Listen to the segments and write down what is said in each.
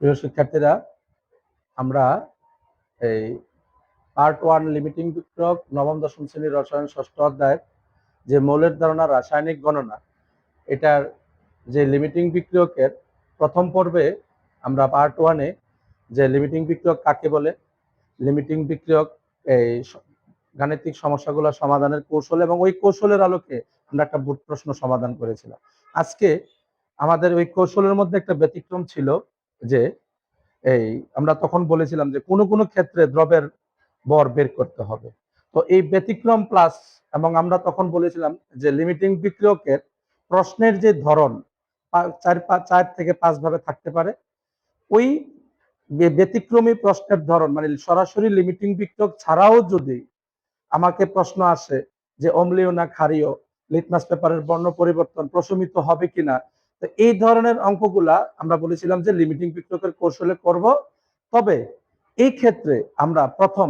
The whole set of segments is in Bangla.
প্রিয় শিক্ষার্থীরা, আমরা এই পার্ট 1 লিমিটিং বিক্রিয়ক নবম দশম শ্রেণীর রসায়ন ষষ্ঠ অধ্যায়ের যে মৌলের ধারণা রাসায়নিক গণনা, এটার যে লিমিটিং বিক্রিয়কের প্রথম পর্বে আমরা পার্ট 1-এ যে লিমিটিং বিক্রিয়ক কাকে বলে, লিমিটিং বিক্রিয়ক এই গাণিতিক সমস্যাগুলো সমাধানের কৌশল এবং ওই কৌশলের আলোকে আমরা একটা বোর্ড প্রশ্ন সমাধান করেছিলাম। আজকে আমাদের ওই কৌশলের মধ্যে একটা ব্যতিক্রম ছিল যে এই আমরা তখন বলেছিলাম যে কোনো কোনো ক্ষেত্রে দ্রবের ভর বের করতে হবে। তো এই ব্যতিক্রম প্লাস এবং আমরা তখন বলেছিলাম যে লিমিটিং বিক্রিয়কের প্রশ্নের যে ধরন 4 থেকে 5 ভাবে থাকতে পারে। ওই ব্যতিক্রমী প্রশ্নের ধরন মানে সরাসরি লিমিটিং বিক্রিয়ক ছাড়াও যদি আমাকে প্রশ্ন আসে যে অম্লীয় না ক্ষারীয়, লিটমাস পেপারের বর্ণ পরিবর্তন প্রশমিত হবে কিনা, তো এই ধরনের অঙ্কগুলা আমরা বলেছিলাম যে লিমিটিং বিক্রিয়কের কৌশলে করব। তবে এই ক্ষেত্রে আমরা প্রথম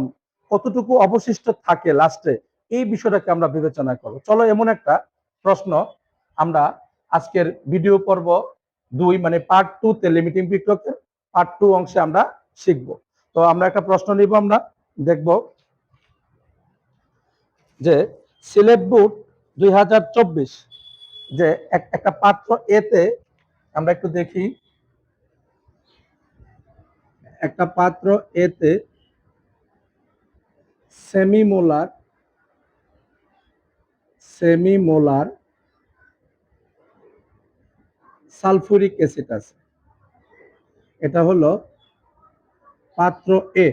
কতটুকু অবশিষ্ট থাকে লাস্টে, এই বিষয়টাকে আমরা বিবেচনা করব। চলো এমন একটা প্রশ্ন আমরা আজকের ভিডিও পর্ব 2 মানে পার্ট 2 তে লিমিটিং বিক্রিয়কের পার্ট 2 অংশে আমরা শিখব। তো আমরা একটা প্রশ্ন নিব, আমরা দেখব যে সিলেট বোর্ড 2024 যে একটা পাত্র এতে আমরা একটু দেখি, একটা পাত্র এতে সেমিমোলার সালফুরিক অ্যাসিড আছে। এটা হলো পাত্র এ।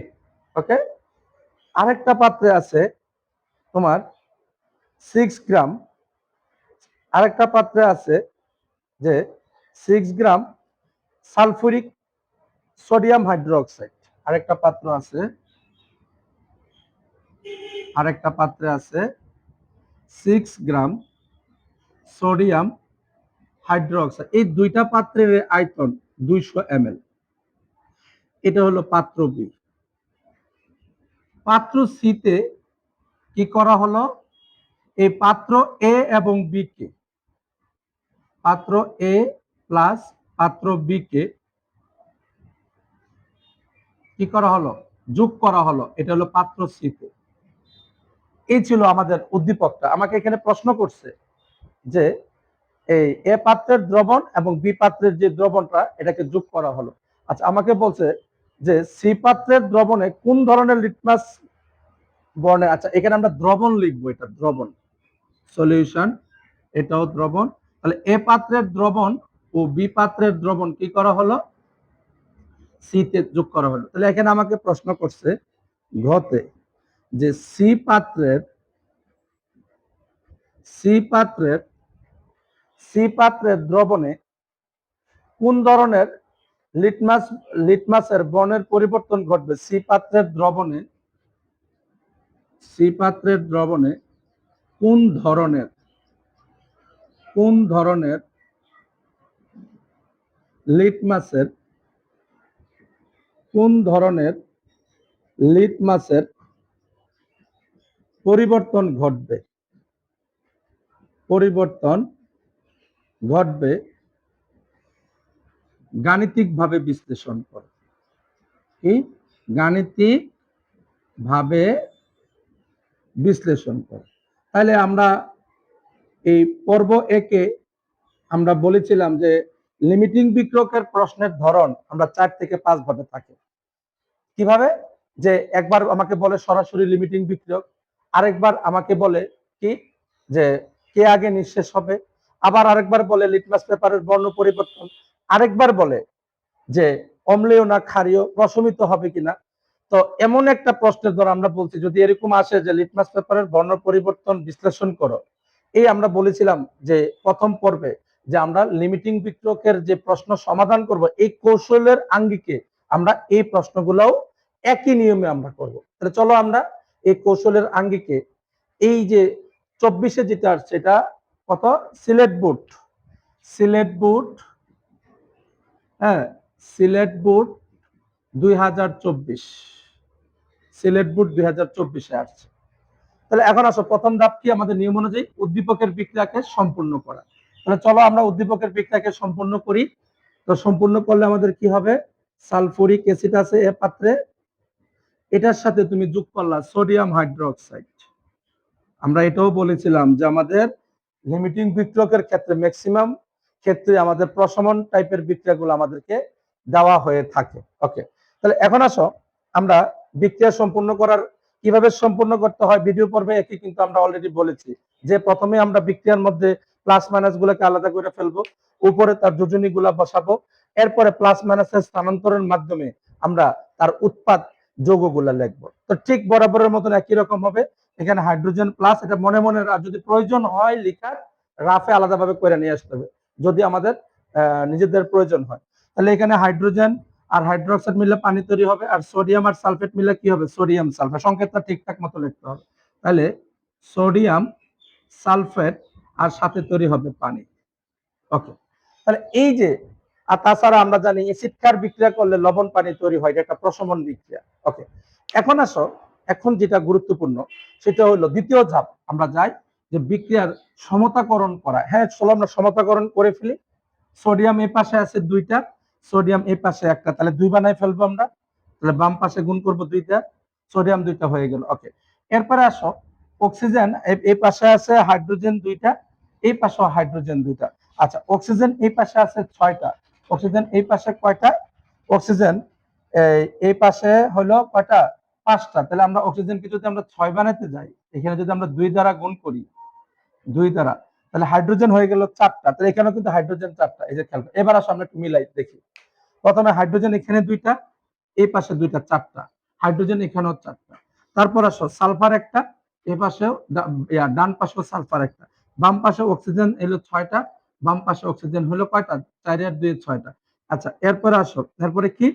ওকে, আরেকটা পাত্রে আছে তোমার 6 গ্রাম, আরেকটা পাত্রে আছে যে 6 গ্রাম সালফুরিক সোডিয়াম হাইড্রোক্সাইড, আরেকটা পাত্র আছে, আরেকটা পাত্রে আছে 6 গ্রাম সোডিয়াম হাইড্রোক্সাইড। এই দুইটা পাত্রের আয়তন 200 ml। এটা হলো পাত্র বি। পাত্র সিতে কি করা হলো, এই পাত্র এ এবং বি কে, পাত্র এ প্লাস পাত্র বি কে কি করা হলো, যোগ করা হলো। এটা হলো পাত্র সিতে। এই ছিল আমাদের উদ্দীপকটা। আমাকে এখানে প্রশ্ন করছে যে এই এ পাত্রের দ্রবণ এবং বি পাত্রের যে দ্রবণটা এটাকে যোগ করা হলো। আচ্ছা, আমাকে বলছে যে সি পাত্রের দ্রবণে কোন ধরনের লিটমাস বর্ণে, আচ্ছা এখানে আমরা দ্রবণ লিখবো, এটা দ্রবণ সলিউশন, এটাও দ্রবণ। তাহলে এ পাত্রের দ্রবণ ও বি পাত্রের দ্রবণ কি করা হলো, সি তে যোগ করা হলো। তাহলে এখানে আমাকে প্রশ্ন করছে ঘতে যে সি পাত্রের দ্রবণে কোন ধরনের লিটমাসের বর্ণের পরিবর্তন ঘটবে। সি পাত্রের দ্রবণে কোন ধরনের লিটমাসের পরিবর্তন ঘটবে গাণিতিকভাবে বিশ্লেষণ করে। কি গাণিতিকভাবে বিশ্লেষণ করে। তাহলে আমরা এই পর্ব একে আমরা বলেছিলাম যে লিমিটিং বিক্রিয়কের প্রশ্নের ধরন আমরা 4 থেকে 5 ভাবে থাকে। কিভাবে, যে একবার আমাকে বলে সরাসরি লিমিটিং বিক্রিয়ক, আরেকবার আমাকে বলে কি যে কে আগে নিঃশেষ হবে, আবার আরেকবার বলে লিটমাস পেপারের বর্ণ পরিবর্তন, আরেকবার বলে যে অম্লীয় না ক্ষারীয়, প্রশমিত হবে কিনা। তো এমন একটা প্রশ্নের ধর আমরা বলছি যদি এরকম আসে যে লিটমাস পেপারের বর্ণ পরিবর্তন বিশ্লেষণ করো, এই আমরা বলেছিলাম যে প্রথম পর্বে যে আমরা লিমিটিং বিক্রিয়কের যে প্রশ্ন সমাধান করব এই কৌশলের আঙ্গিকে আমরা এই প্রশ্নগুলোও একই নিয়মে আমরা করব। তাহলে চলো আমরা এই কৌশলের আঙ্গিকে এই যে 24-এ যেটা আসছে এটা কত, সিলেট বোর্ড হ্যাঁ সিলেট বোর্ড 2024, সিলেট বোর্ড 2024-এ আসছে। তাহলে এখন আসো প্রথম ধাপ কি, আমাদের নিয়ম অনুযায়ী উদ্দীপকের বিক্রিয়াকে সম্পূর্ণ করা। তাহলে চলো আমরা উদ্দীপকের বিক্রিয়াকে সম্পূর্ণ করি। তো সম্পূর্ণ করলে আমাদের কি হবে, সালফুরিক অ্যাসিড আছে এ পাত্রে, এটার সাথে তুমি যোগ করলা সোডিয়াম হাইড্রোক্সাইড। আমরা এটাও বলেছিলাম যে আমাদের লিমিটিং বিক্রিয়কের ক্ষেত্রে ম্যাক্সিমাম ক্ষেত্রে আমাদের প্রশমন টাইপের বিক্রিয়াগুলো আমাদেরকে দেওয়া হয়ে থাকে। ওকে, তাহলে এখন আসো আমরা বিক্রিয়া সম্পূর্ণ করার কিভাবে সম্পূর্ণ করতে হয় ভিডিও পর্বে একই কিন্তু আমরা অলরেডি বলেছি যে প্রথমে আমরা বিক্রিয়ার মধ্যে প্লাস মাইনাস গুলোকে আলাদা করে ফেলবো, উপরে তার যোজনী গুলা বসাবো, এরপরে প্লাস মাইনাসের স্থানান্তরের মাধ্যমে আমরা তার উৎপাদ যৌগগুলা লিখবো। তো ঠিক বরাবরের মতন একই রকম হবে, এখানে হাইড্রোজেন প্লাস, এটা মনে মনে যদি প্রয়োজন হয় লিখার রাফে আলাদাভাবে করে নিয়ে আসতে হবে যদি আমাদের নিজেদের প্রয়োজন হয়। তাহলে এখানে হাইড্রোজেন আর হাইড্রোক্সাইড মিলে পানি তৈরি হবে, আর সোডিয়াম আর সালফেট মিলে কি হবে, সোডিয়াম সালফেট। সংকেতটা ঠিকঠাক মতো লিখতে হবে। তাহলে সোডিয়াম সালফেট আর সাথে তৈরি হবে পানি। ওকে, তাহলে এই যে, আর তাছাড়া আমরা জানি অ্যাসিড ক্ষার বিক্রিয়া করলে লবণ পানি তৈরি হয়, এটা একটা প্রশমন বিক্রিয়া। ওকে, এখন আসো, এখন যেটা গুরুত্বপূর্ণ সেটা হলো দ্বিতীয় ধাপ, আমরা যাই যে বিক্রিয়ার সমতাকরণ করা। হ্যাঁ, চলো আমরা সমতাকরণ করে ফেলি। সোডিয়াম এই পাশে আছে দুইটা, সোডিয়াম এই পাশে একটা, তাহলে দুই বানাই ফেলবো আমরা। তাহলে বাম পাশে গুণ করবো দুইটা, সোডিয়াম দুইটা হয়ে গেল। ওকে, এরপরে আসো অক্সিজেন এই পাশে আছে হাইড্রোজেন দুইটা, এই পাশেও হাইড্রোজেন দুইটা। আচ্ছা, অক্সিজেন এই পাশে আছে 6টা, অক্সিজেন এই পাশে কয়টা, অক্সিজেন এই পাশে হলো কয়টা, 5টা। তাহলে আমরা অক্সিজেনকে যদি আমরা 6 বানাতে যাই, এখানে যদি আমরা 2 দ্বারা গুণ করি, 2 দ্বারা, তাহলে হাইড্রোজেন হয়ে গেল 4টা। তাহলে এখানেও কিন্তু হাইড্রোজেন 4টা। এই যে খেয়াল, এবার আসো আমরা একটু মিলাই দেখি। প্রথমে হাইড্রোজেন এখানে 2টা, এই পাশে 2টা, 4টা। হাইড্রোজেন এখানেও 4টা। তারপর আসো সালফার একটা, এই পাশেও ডান পাশেও সালফার একটা, বাম পাশে অক্সিজেন এলো 6টা, বাম পাশে অক্সিজেন হলো কয়টা, 4 আর 2 6টা। আচ্ছা, এরপরে আসো, এরপরে কি,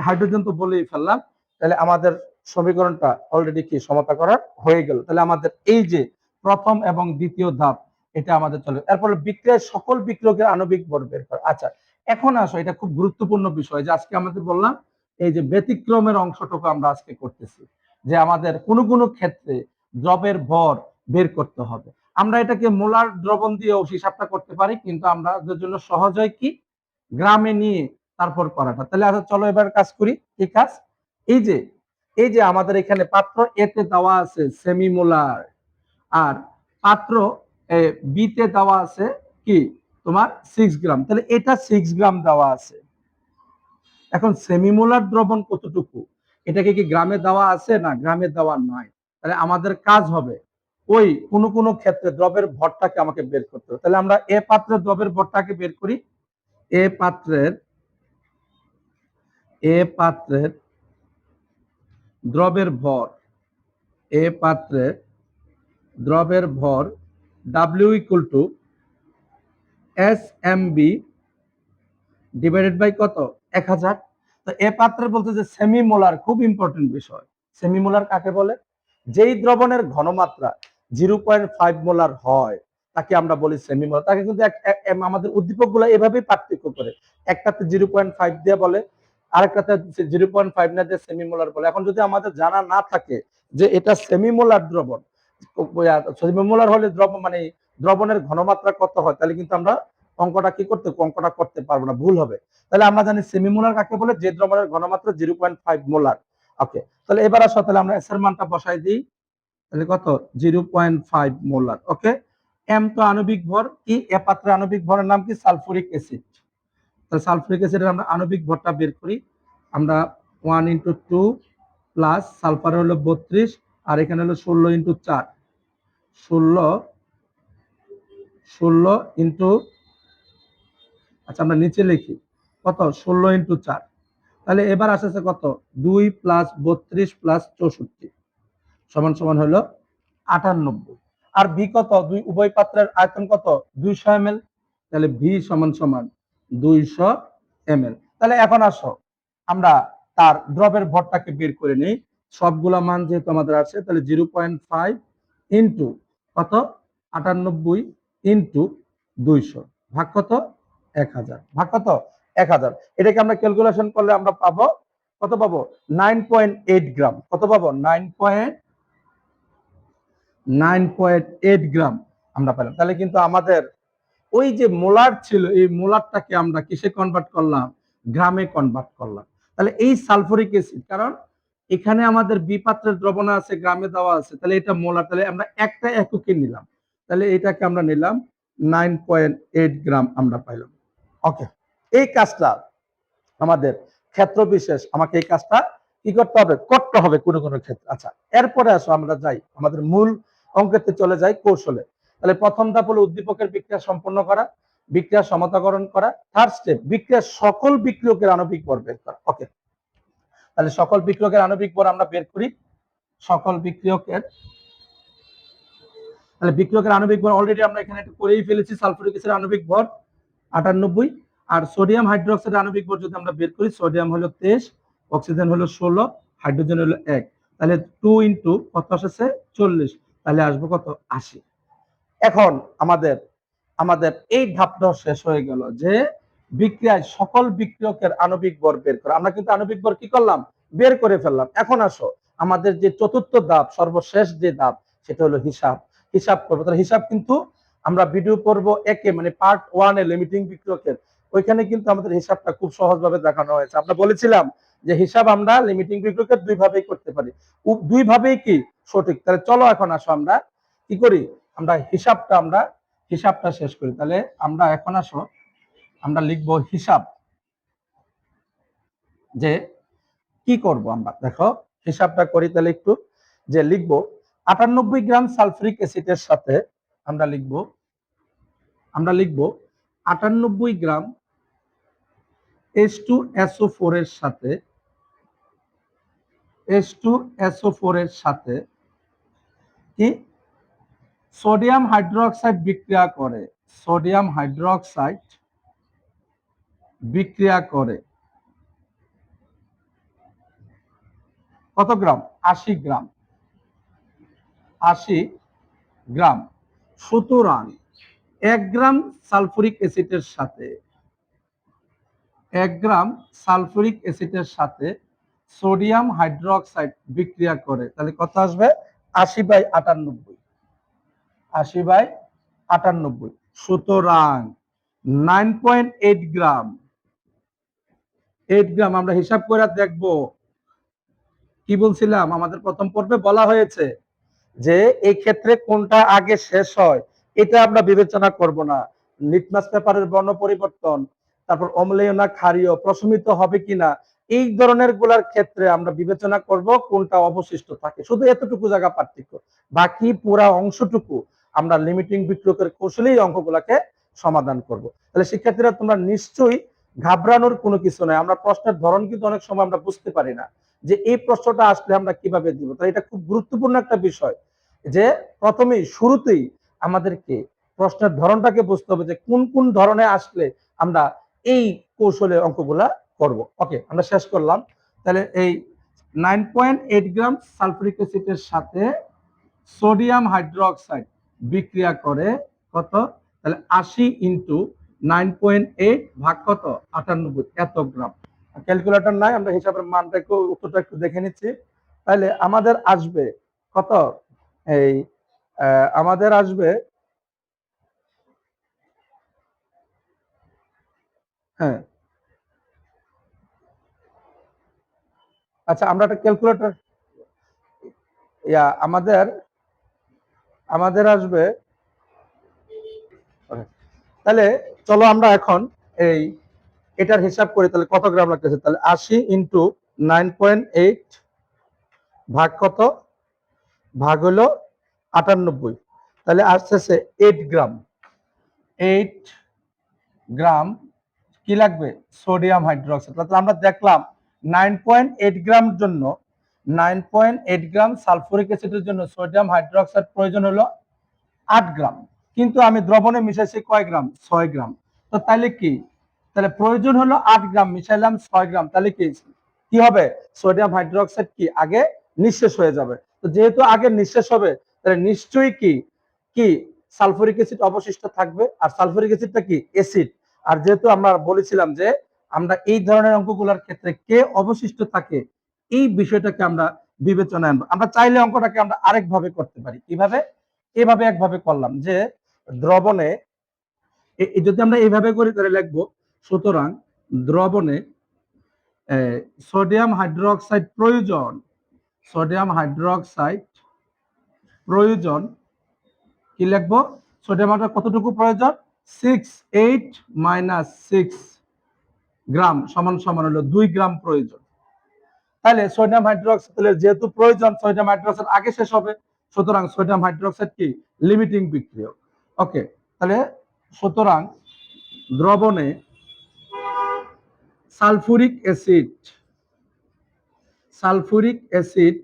হাইড্রোজেন তো বলেই ফেললাম। তাহলে আমাদের সমীকরণটা অলরেডি কি সমতা করা হয়ে গেল। তাহলে আমাদের এই যে প্রথম এবং দ্বিতীয় ধাপ এটা আমাদের চলে। এরপরে বিক্রিয়ার সকল বিক্রিয়কের আণবিক ভর বের করা। আচ্ছা, এখন আসো, এটা খুব গুরুত্বপূর্ণ বিষয় যে আজকে আমাদের বললাম এই যে ব্যতিক্রমের অংশটুকু আমরা আজকে করতেছি, যে আমাদের কোনো কোনো ক্ষেত্রে দ্রবের ভর বের করতে হবে। আমরা এটাকে মোলার দ্রবণ দিয়েও হিসাবটা করতে পারি, কিন্তু আমাদের জন্য সহজ হয় কি গ্রামে নিয়ে তারপর করাটা। তাহলে আচ্ছা চলো এবার কাজ করি। কি কাজ, এই যে আমাদের এখানে পাত্র এতে দেওয়া আছে সেমি মোলার, আর পাত্র বিতে দেওয়া আছে কি তোমার 6 গ্রাম। তাহলে এটা 6 গ্রাম দেওয়া আছে। এখন সেমিমোলার দ্রবণ কতটুকু, এটাকে কি গ্রামে দেওয়া আছে, না গ্রামে দেওয়া নাই। তাহলে আমাদের কাজ হবে ওই কোন কোন ক্ষেত্রে দ্রবের ভরটাকে আমাকে বের করতে হবে। তাহলে আমরা এ পাত্রের দ্রবের ভরটাকে বের করি। এ পাত্রের দ্রবের ভর, এ পাত্রের দ্রবের ভর W equal to S M B divided by কত, 1000। তো এ পাত্রে বলতে যে সেমি মোলার, খুব ইম্পর্টেন্ট বিষয়। সেমি মোলার কাকে বলে, যেই দ্রবণের ঘনমাত্রা 0.5 মোলার হয় তাকে আমরা বলি সেমি মোলার। তাকে কিন্তু আমাদের উদ্দীপক গুলা এভাবেই পার্থক্য করে, একটাতে 0.5 দিয়ে বলে, আরেকটাতে 0.5 না দিয়ে সেমি মোলার বলে। এখন যদি আমাদের জানা না থাকে যে এটা সেমি মোলার দ্রবণ, সেমি মোলার হলে দ্রবণ মানে দ্রবণের ঘনমাত্রা কত হয়, তাহলে কিন্তু আমরা অঙ্কটা করতে পারবো না, ভুল হবে। তাহলে আমরা জানি সেমিমোলার কাকে বলে, যে দ্রবণের ঘনমাত্রা 0.5 মোলার। ওকে, তাহলে এবার আসো, তাহলে আমরা এস এর মানটা বসাই দিই। তাহলে কত, 0.5 মোলার। ওকে, এম তো আণবিক ভর, কি এ পাত্রের আণবিক ভরের নাম কি, সালফুরিক অ্যাসিড। তাহলে সালফুরিক অ্যাসিডের আমরা আণবিক ভরটা বের করি। আমরা 1 × 2 প্লাস সালফার হলো 32, আর এখানে হলো 16 × 4, 16 ইন্টু, আচ্ছা আমরা নিচে লিখি কত, 16 × 4। তাহলে এবার আসছে কত, 2 প্লাস 32 প্লাস 64 সমান সমান হলো 98। আর ভি কত, দুই উভয় পাত্রের আয়তন কত, 200 ml। তাহলে ভি সমান সমান 200 ml। তাহলে এখন আসো আমরা তার দ্রবের ভরটাকে বের করে নেই। সবগুলা মান যেহেতু আমাদের আছে, তাহলে 0.5 ইন্টু কত, 98 ইন্টু 200 ভাগ কত, 1000, ভাগ কত, 1000। এটাকে আমরা ক্যালকুলেশন করলে আমরা পাবো কত, পাবো 9.8 গ্রাম। কত পাবো, 9.8 গ্রাম আমরা পেলাম। তাহলে কিন্তু আমাদের ওই যে মোলার ছিল, এই মোলারটাকে আমরা কিসে কনভার্ট করলাম, গ্রামে কনভার্ট করলাম। তাহলে এই সালফুরিক অ্যাসিড, কারণ এখানে আমাদের বি পাত্রের দ্রবণ আছে, গ্রামে দেওয়া আছে, তাহলে এটা মোলার, তাহলে আমরা একটা এককে নিলাম, তাহলে এটাকে আমরা নিলাম 9.8 গ্রাম আমরা পাইলাম। ওকে, এই কাজটা আমাদের ক্ষেত্র বিশেষ, আমাকে এই কাজটা কি করতে হবে কোনো কোনো ক্ষেত্রে। আচ্ছা, এরপরে আসো আমরা যাই আমাদের মূল অঙ্কেতে, চলে যাই কৌশলে। তাহলে প্রথম ধাপ হলো উদ্দীপকের বিক্রিয়া সম্পন্ন করা, বিক্রিয়া সমতাকরণ করা। থার্ড স্টেপ, বিক্রিয়ার সকল বিক্রিয়কের আণবিক ভর বের করা। ওকে, তাহলে সকল বিক্রিয়কের আণবিক ভর আমরা বের করি। সকল বিক্রিয়কের, তাহলে বিক্রিয়কের আণবিক ভর অলরেডি আমরা এখানে একটু করেই ফেলেছি। সালফুরিক অ্যাসিডের আণবিক ভর 98, আর সোডিয়াম হাইড্রোক্সাইডের আণবিক ভর যদি আমরা বের করি, সোডিয়াম হলো 23, অক্সিজেন হলো 16, হাইড্রোজেন হলো 1, তাহলে 2 ইন্টু কত আসছে 40, তাহলে আসবে কত 80। এখন আমাদের আমাদের এই ধাপটাও শেষ হয়ে গেল যে বিক্রিয়ায় সকল বিক্রিয়কের আণবিক ভর বের করা। আমরা কিন্তু আণবিক ভর কি করলাম, বের করে ফেললাম। এখন আসো আমাদের যে চতুর্থ ধাপ, সর্বশেষ যে ধাপ, সেটা হলো হিসাব করবো। তাহলে হিসাব কিন্তু আমরা ভিডিও পর্ব একে, মানে পার্ট 1 এ লিমিটিং বিক্রিয়কের, ওইখানে কিন্তু আমাদের হিসাবটা খুব সহজভাবে দেখানো হয়েছে। আমরা বলেছিলাম যে হিসাব আমরা লিমিটিং বিক্রিয়কের দুই ভাবেই করতে পারি, দুই ভাবেই কি সঠিক। তাহলে চলো এখন আসো আমরা কি করি, আমরা হিসাবটা শেষ করি। তাহলে আমরা এখন আসো আমরা লিখবো হিসাব, যে কি করব আমরা, দেখো হিসাবটা করি। তাহলে একটু যে লিখবো 98 গ্রাম সালফুরিক অ্যাসিডের সাথে আমরা লিখবো 98 গ্রাম H2SO4 এর সাথে কি সোডিয়াম হাইড্রোক্সাইড বিক্রিয়া করে কত গ্রাম, 80 গ্রাম। সুতরাং 1 গ্রাম সালফুরিক অ্যাসিডের সাথে সোডিয়াম হাইড্রোক্সাইড বিক্রিয়া করে, তাহলে কত আসবে 80/98। সুতরাং 9.8 গ্রাম আমরা হিসাব করে দেখব। কি বলছিলাম, আমাদের প্রথম পর্বে বলা হয়েছে যে এই ক্ষেত্রে কোনটা আগে শেষ হয় এটা আমরা বিবেচনা করব না। লিটমাস পেপারের বর্ণ পরিবর্তন, তারপর অম্লীয় না ক্ষারীয়, প্রশমিত হবে কিনা, এই ধরনের গুলার ক্ষেত্রে আমরা বিবেচনা করব কোনটা অবশিষ্ট থাকে। শুধু এতটুকু জায়গা পার্থক্য, বাকি পুরা অংশটুকু আমরা লিমিটিং বিক্রিয়কের কৌশলেই অঙ্কগুলাকে সমাধান করব। তাহলে শিক্ষার্থীরা তোমরা নিশ্চয়ই ঘাবড়ানোর কোনো কিছু নাই। আমরা প্রশ্নের ধরন কিন্তু অনেক সময় আমরা বুঝতে পারি না যে এই প্রশ্নটা আসলে আমরা কিভাবে দিব। তাই এটা খুব গুরুত্বপূর্ণ একটা বিষয় যে প্রথমেই শুরুতেই আমাদেরকে প্রশ্নের ধরনটাকে বুঝতে হবে যে কোন কোন ধরনে আসলে আমরা এই কৌশলে অঙ্কগুলা করব। ওকে, আমরা শেষ করলাম। তাহলে এই 9.8 গ্রাম সালফুরিক অ্যাসিডের সাথে সোডিয়াম হাইড্রোক্সাইড বিক্রিয়া করে কত, তাহলে 80 ইন্টু 9.8 ভাগ কত 98, এত গ্রাম। ক্যালকুলেটর নাই, আমরা হিসাবের মানটা একটু উত্তরটা একটু দেখে নিচ্ছি। তাহলে আমাদের আসবে কত, এই আমাদের আসবে, হ্যাঁ আচ্ছা আমরা একটা ক্যালকুলেটর, আমাদের আসবে। তাহলে চলো আমরা এখন এই এটার হিসাব করি। তাহলে কত গ্রাম লাগতেছে, তাহলে 80 ইন্টু 9.8 ভাগ কত, ভাগ হলো 98, তাহলে আসতেছে 8 গ্রাম কি লাগবে, সোডিয়াম হাইড্রোক্সাইড। তাহলে আমরা দেখলাম 9.8 গ্রাম জন্য 9.8 গ্রাম সালফুরিক অ্যাসিডের জন্য সোডিয়াম হাইড্রোক্সাইড প্রয়োজন হলো 8 গ্রাম, কিন্তু আমি দ্রবণে মিশাইছি কয় গ্রাম, 6 গ্রাম। তো তাহলে কি, তাহলে প্রয়োজন হলো 8 গ্রাম, মিশাইলাম 6 গ্রাম, তাহলে কি হবে, সোডিয়াম হাইড্রোক্সাইড কি আগে নিঃশেষ হয়ে যাবে। তো যেহেতু আগে নিঃশেষ হবে, তাহলে নিশ্চয়ই কি কি সালফুরিক অ্যাসিড অবশিষ্ট থাকবে, আর সালফুরিক অ্যাসিডটা কি অ্যাসিড। আর যেহেতু আমরা বলেছিলাম যে আমরা এই ধরনের অঙ্কগুলোর ক্ষেত্রে কে অবশিষ্ট থাকে এই বিষয়টাকে আমরা বিবেচনায় আনবো। আমরা চাইলে অঙ্কটাকে আমরা আরেকভাবে করতে পারি। কিভাবে, এভাবে একভাবে করলাম যে দ্রবণে যদি আমরা এইভাবে করি তাহলে লিখবো, সুতরাং দ্রবণে সোডিয়াম হাইড্রোক্সাইড প্রয়োজন, সোডিয়াম হাইড্রোক্সাইড প্রয়োজন, কি লিখবো? সোডিয়াম হাইড্রোক্সাইড কতটুকু প্রয়োজন? 68 - 6 গ্রাম সমান সমান হলো 2 গ্রাম প্রয়োজন। তাহলে সোডিয়াম হাইড্রোক্সাইড যেহেতু প্রয়োজন, সোডিয়াম হাইড্রোক্সাইড আগে শেষ হবে, সুতরাং সোডিয়াম হাইড্রোক্সাইড কি লিমিটিং বিক্রিয়ক। ওকে, তাহলে সুতরাং দ্রবণে সালফুরিক অ্যাসিড, সালফুরিক অ্যাসিড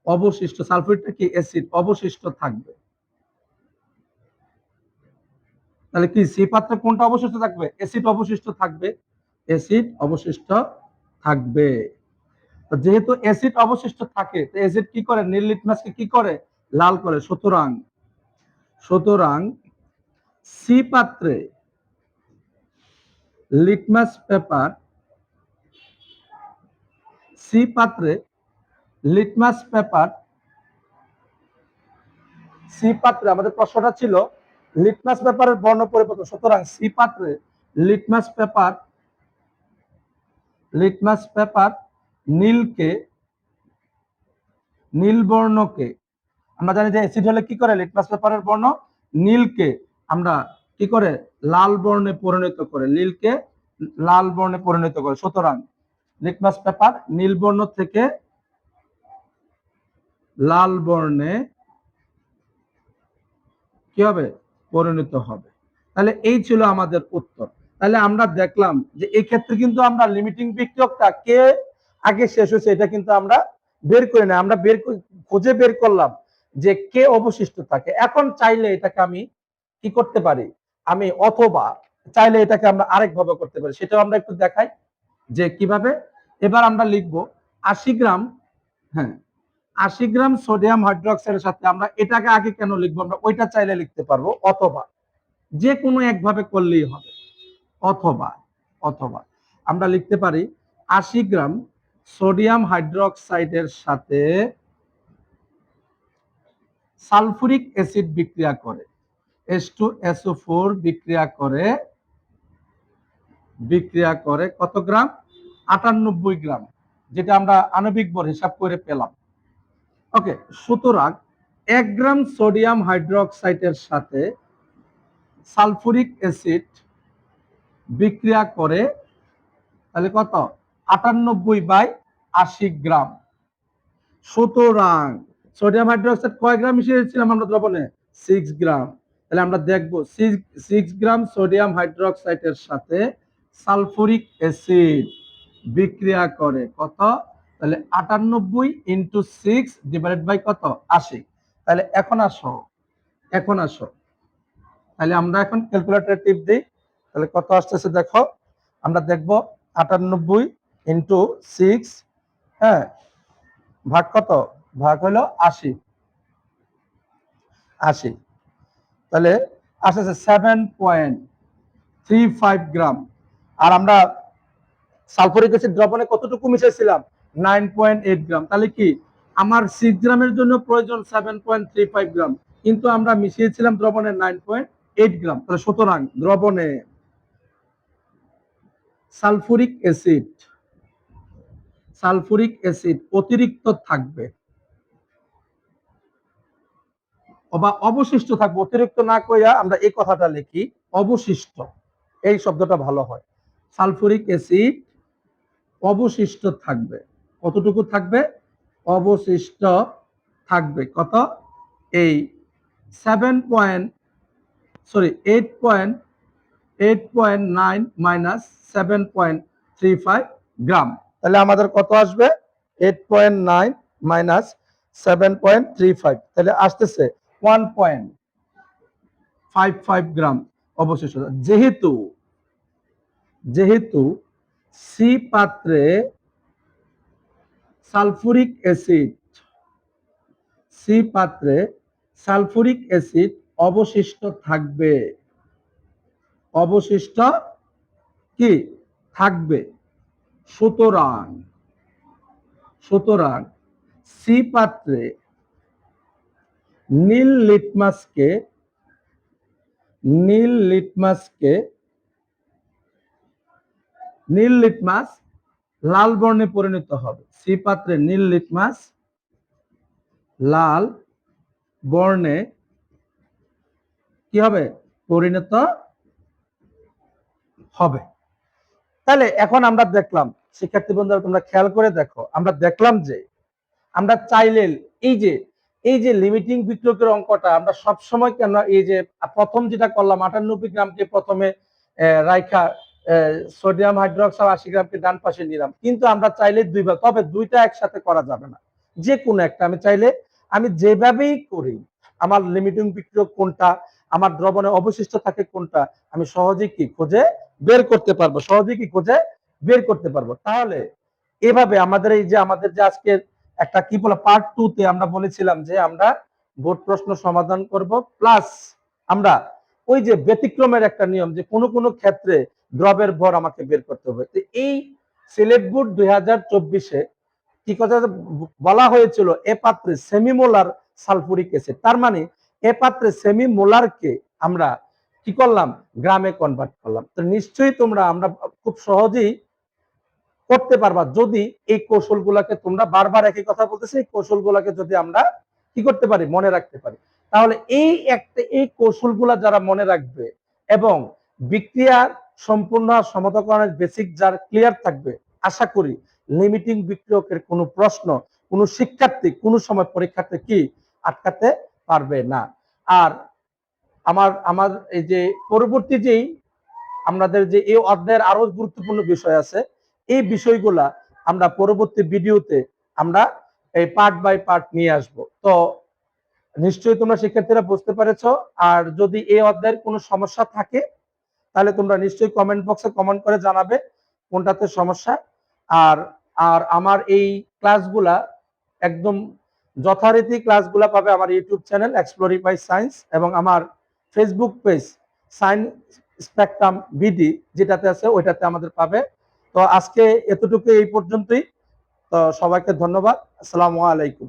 অবশিষ্ট, সালফুরিকটা কি অ্যাসিড অবশিষ্ট থাকবে। তাহলে কি সি পাত্রে কোনটা অবশিষ্ট থাকবে? অ্যাসিড অবশিষ্ট থাকবে, অ্যাসিড অবশিষ্ট থাকবে। যেহেতু অ্যাসিড অবশিষ্ট থাকে, অ্যাসিড কি করে? নীল লিটমাসকে কি করে? লাল করে। সুতরাং সুতরাং সি পাত্রে লিটমাস পেপার, সি পাত্রে লিটমাস পেপার, সি পাত্রে আমাদের প্রশ্নটা ছিল লিটমাস পেপারের বর্ণ পরিবর্তন। সুতরাং সি পাত্রে লিটমাস পেপার, লিটমাস পেপার নীলকে, নীল বর্ণকে, আমরা জানি যে অ্যাসিড হলে কি করে? লিটমাস পেপারের বর্ণ নীলকে আমরা কি করে? লাল বর্ণে পরিণত করে, নীলকে লাল বর্ণে পরিণত করে। সুতরাং লিটমাস পেপার নীল বর্ণ থেকে লাল বর্ণে কি হবে? পরিণত হবে। তাহলে এই ছিল আমাদের উত্তর। তাহলে আমরা দেখলাম যে এই ক্ষেত্রে কিন্তু আমরা লিমিটিং বিক্রিয়কটা কে আগে শেষ হয়েছে এটা কিন্তু আমরা বের করি না, আমরা খুঁজে বের করলাম যে কে অবশিষ্ট থাকে। এখন চাইলে এটাকে আমি কি করতে পারি? আমি অথবা চাইলে এটাকে আমরা আরেক ভাবে করতে পারি, সেটাও আমরা একটু দেখাই যে কিভাবে। এবার আমরা লিখব 80 গ্রাম, হ্যাঁ 80 গ্রাম সোডিয়াম হাইড্রোক্সাইডের সাথে আমরা এটাকে আগে কেন লিখবো? আমরা ওইটা চাইলে লিখতে পারবো, অথবা যে কোনো একভাবে করলেই হবে। অথবা অথবা আমরা লিখতে পারি 80 গ্রাম সোডিয়াম হাইড্রোক্সাইডের সাথে সালফুরিক অ্যাসিড বিক্রিয়া করে, H2SO4 বিক্রিয়া করে কত গ্রাম? 98 গ্রাম, যেটা আমরা আণবিক ভর হিসাব করে পেলাম। ওকে, সুতরাং 1 গ্রাম সোডিয়াম হাইড্রোক্সাইডের সাথে সালফুরিক অ্যাসিড বিক্রিয়া করে, তাহলে কত? 98/80 গ্রাম। সুতরাং সোডিয়াম হাইড্রোক্সাইড কয় গ্রাম মিশিয়েছিলাম আমরা দ্রবণে? 6 গ্রাম। তাহলে আমরা দেখব 6 গ্রাম সোডিয়াম হাইড্রোক্সাইডের সাথে সালফুরিক অ্যাসিড বিক্রিয়া করে কত? তাহলে 98 × 6 / কত? 80। তাহলে এখন আসো, এখন আসো, তাহলে আমরা এখন ক্যালকুলেটর টিপ দিই। তাহলে কত আসতেছে দেখো, আমরা দেখব 98 × 6, হ্যাঁ ভাগ কত? ভাগ হলো 80, 80। তাহলে আসতেছে 7.35 গ্রাম। আর আমরা সালফুরিক অ্যাসিড দ্রবণে কতটুকু মিশাইছিলাম? 9.8 গ্রাম। তাহলে কি আমার 6 গ্রামের জন্য প্রয়োজন 7.35 গ্রাম, কিন্তু আমরা মিশিয়েছিলাম দ্রবণে 9.8 গ্রাম। তাহলে সুতরাং দ্রবণে সালফুরিক অ্যাসিড, সালফুরিক অ্যাসিড অতিরিক্ত থাকবে বা অবশিষ্ট থাকবে। অতিরিক্ত না কইয়া আমরা এই কথাটা লিখি অবশিষ্ট, এই শব্দটা ভালো হয়। সালফুরিক অ্যাসিড অবশিষ্ট থাকবে। কতটুকু থাকবে? অবশিষ্ট থাকবে কত? এই 8.9 - 7.35 গ্রাম। তাহলে আমাদের কত আসবে? 8.9 - 7.35, তাহলে আসতেছে 1.55 গ্রাম অবশিষ্ট। যেহেতু যেহেতু সি পাত্রে সালফুরিক অ্যাসিড, সি পাত্রে সালফুরিক অ্যাসিড অবশিষ্ট থাকবে, অবশিষ্ট কি থাকবে। সুতরাং সুতরাং সি পাত্রে নীল লিটমাসকে, নীল লিটমাসকে নীল লিটমাস লাল বর্ণে পরিণত হবে। সি পাত্রে নীল লিটমাস লাল বর্ণে কি হবে? পরিণত হবে। তাহলে এখন আমরা দেখলাম, শিক্ষার্থী বন্ধুরা তোমরা খেয়াল করে দেখো, আমরা দেখলাম যে আমরা চাইলে এই যে লিমিটিং বিক্রয়কের অঙ্কটা আমরা সবসময় কেন এই যে প্রথম যেটা করলাম 98 গ্রামকে প্রথমে রাইখা সোডিয়াম হাইড্রোক্সাইড 80 গ্রামকে ডান পাশে নিলাম, কিন্তু আমরা চাইলে দুইবার, তবে দুইটা একসাথে করা যাবে না, যে কোনো একটা আমি চাইলে আমি যেভাবেই করি আমার লিমিটিং বিক্রয় কোনটা, আমার দ্রবণে অবশিষ্ট থাকে কোনটা, আমি সহজেই কি খুঁজে বের করতে পারবো, সহজেই কি খুঁজে বের করতে পারবো। তাহলে এভাবে আমাদের এই যে আমাদের যে আজকে একটা কি বলে পার্ট 2 তে আমরা বলেছিলাম যে আমরা বোর্ড প্রশ্ন সমাধান করব, প্লাস আমরা ওই যে ব্যতিক্রমের একটা নিয়ম যে কোনো কোনো ক্ষেত্রে দ্রবের ভর আমাকে বের করতে হবে। তো এই সিলেট বোর্ড 2024-এ কি কথা বলা হয়েছিল, এ পাত্রে সেমিমোলার সালফুরিক অ্যাসিড, তার মানে এ পাত্রে সেমিমোলারকে আমরা কি করলাম, গ্রামে কনভার্ট করলাম। তো নিশ্চয়ই তোমরা আমরা খুব সহজেই করতে পারবা যদি এই কৌশলগুলোকে তোমরা বারবার একই কথা বলতেছি, এই কৌশলগুলোকে যদি আমরা কি করতে পারি, মনে রাখতে পারি, তাহলে এই কৌশলগুলা যারা মনে রাখবে এবং বিক্রিয়া সম্পূর্ণ সমতাকরণের বেসিক যার ক্লিয়ার থাকবে, আশা করি লিমিটিং বিক্রিয়কের কোনো প্রশ্ন কোনো শিক্ষার্থী কোনো সময় পরীক্ষাতে কি আটকাতে পারবে না। আর আমার এই যে পরবর্তী যেই আমাদের যে এই অধ্যায়ের আরো গুরুত্বপূর্ণ বিষয় আছে, এই বিষয়গুলা আমরা পরবর্তী ভিডিওতে আমরা এই পার্ট বাই পার্ট নিয়ে আসব। তো নিশ্চয়ই তোমরা শিক্ষার্থীরা বুঝতে পেরেছ। আর যদি এই অধ্যায়ের কোনো সমস্যা থাকে তাহলে তোমরা নিশ্চয়ই কমেন্ট বক্সে কমেন্ট করে জানাবে কোনটাতে সমস্যা। আর আর আমার এই ক্লাসগুলা একদম যথারীতি ক্লাসগুলা পাবে আমার ইউটিউব চ্যানেল এক্সপ্লোরিং সায়েন্স এবং আমার Facebook page science spectrum BD যেটাতে আছে ওইটাতে আমাদের পাবে। তো আজকে এতটুকু, এই পর্যন্তই। তো সবাইকে ধন্যবাদ। আসসালামু আলাইকুম।